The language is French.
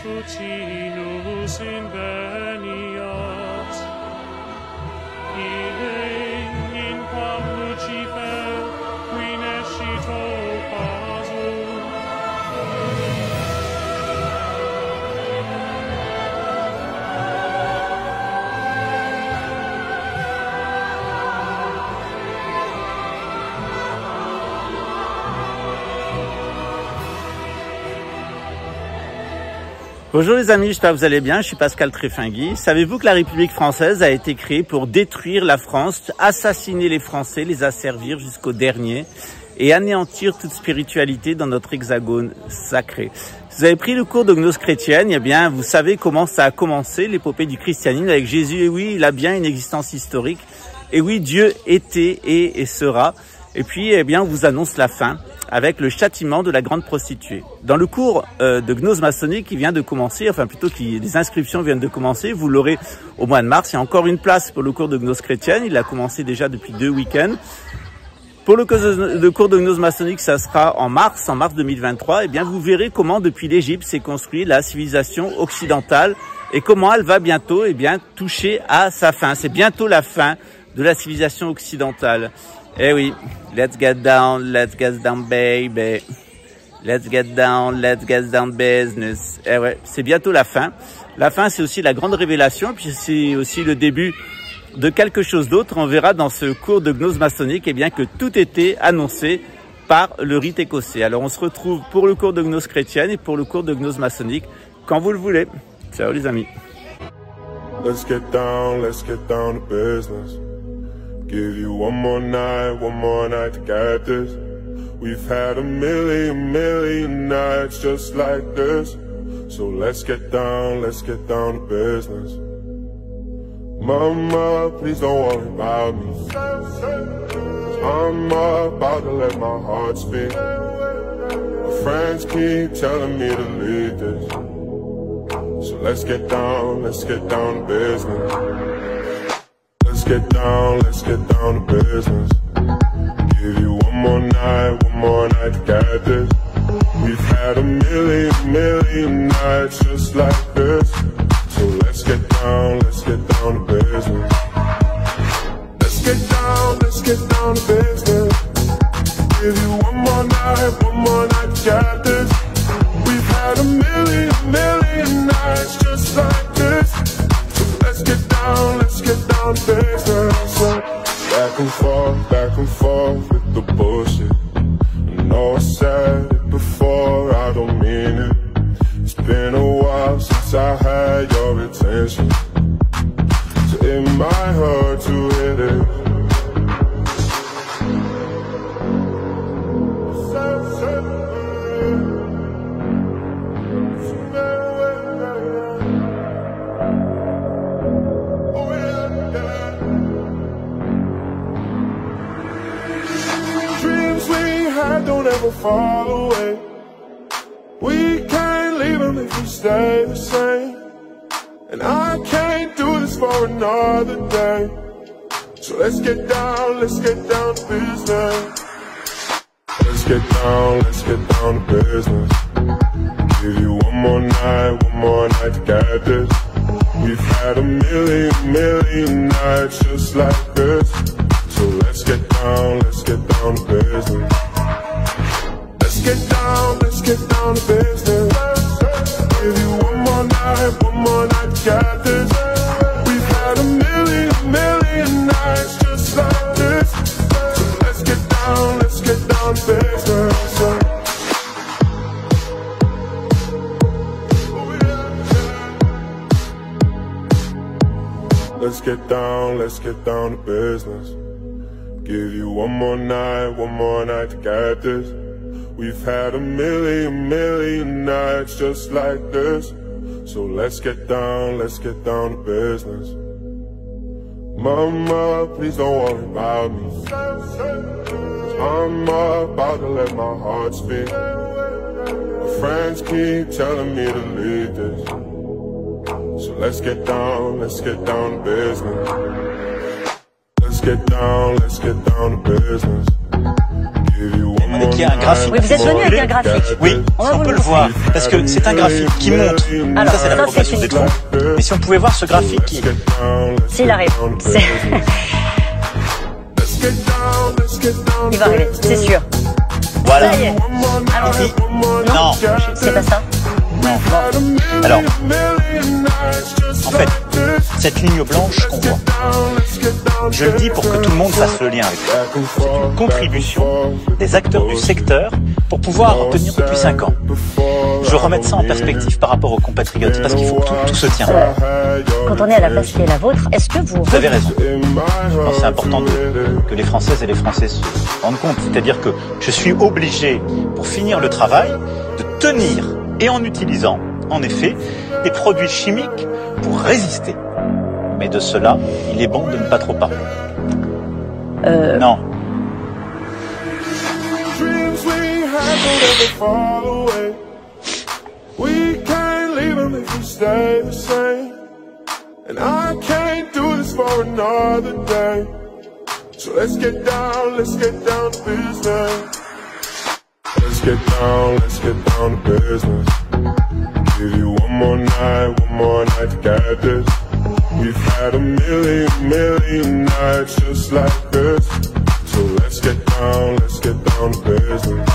Sputinus inveniat, Ille in quam Lucifer, qui nescito pasum. Bonjour les amis, j'espère que vous allez bien, je suis Pascal Tréfingui. Savez-vous que la République française a été créée pour détruire la France, assassiner les Français, les asservir jusqu'au dernier et anéantir toute spiritualité dans notre hexagone sacré? Si vous avez pris le cours de gnose chrétienne, eh bien vous savez comment ça a commencé, l'épopée du christianisme avec Jésus. Et oui, il a bien une existence historique. Et oui, Dieu était et sera. Et puis, eh bien, on vous annonce la fin avec le châtiment de la grande prostituée. Dans le cours de gnose maçonnique qui vient de commencer, enfin plutôt les inscriptions viennent de commencer, vous l'aurez au mois de mars. Il y a encore une place pour le cours de gnose chrétienne, il a commencé déjà depuis 2 week-ends. Pour le cours de gnose maçonnique, ça sera en mars 2023. Eh bien, vous verrez comment depuis l'Égypte s'est construite la civilisation occidentale et comment elle va bientôt, eh bien, toucher à sa fin. C'est bientôt la fin de la civilisation occidentale. Eh oui, let's get down, baby. Let's get down business. Eh ouais, c'est bientôt la fin. La fin, c'est aussi la grande révélation, puis c'est aussi le début de quelque chose d'autre. On verra dans ce cours de gnose maçonnique, eh bien, que tout était annoncé par le rite écossais. Alors, on se retrouve pour le cours de gnose chrétienne et pour le cours de gnose maçonnique quand vous le voulez. Ciao les amis. Let's get down to business. Give you one more night to get this. We've had a million nights just like this. So let's get down to business. Mama, please don't worry about me. I'm about to let my heart speak. My friends keep telling me to leave this. So let's get down to business. Let's get down to business. Give you one more night to get this. We've had a million nights just like this. So let's get down to business. Let's get down to business. Give you one more night to get this. We've had a million nights just like this. So let's get down to business. Back and forth with the bullshit. I know I said it before, I don't mean it. It's been a while since I had your attention, so it might hurt to hit it. Don't ever fall away. We can't leave them if we stay the same. And I can't do this for another day. So let's get down to business. Let's get down to business. Give you one more night to get this. We've had a million nights just like this. So let's get down to business. Let's get down to business. Give you one more night to get this. We've had a million nights just like this. So let's get down to business. Let's get down to business. Give you one more night to get this. We've had a million nights just like this. So let's get down to business. Mama, please don't worry about me. I'm about to let my heart speak. My friends keep telling me to leave this. So let's get down to business. Let's get down to business. Give you one mais qui est un graphique. Oui, vous êtes venu avec un graphique. Oui, on peut le voir, parce que c'est un graphique qui montre. Alors, ça, c'est la progression des troncs. Mais si on pouvait voir ce graphique qui... S'il arrive. Il va arriver, c'est sûr. Voilà. Ça y est. Allons-y. Non. C'est pas ça? Non. Alors, en fait, cette ligne blanche qu'on voit, je le dis pour que tout le monde fasse le lien avec ça. C'est une contribution des acteurs du secteur pour pouvoir obtenir depuis 5 ans. Je veux remettre ça en perspective par rapport aux compatriotes, parce qu'il faut que tout se tient. Quand on est à la place qui est la vôtre, est-ce que vous avez raison. Je pense que c'est important que les Françaises et les Français se rendent compte. C'est-à-dire que je suis obligé, pour finir le travail, de tenir, et en utilisant, en effet, des produits chimiques pour résister. Mais de cela, il est bon de ne pas trop parler. Non. We can't leave them if we stay the same. And I can't do this for another day. So let's get down to business. Let's get down to business. Give you one more night to get this. We've had a million nights just like this. So let's get down to business.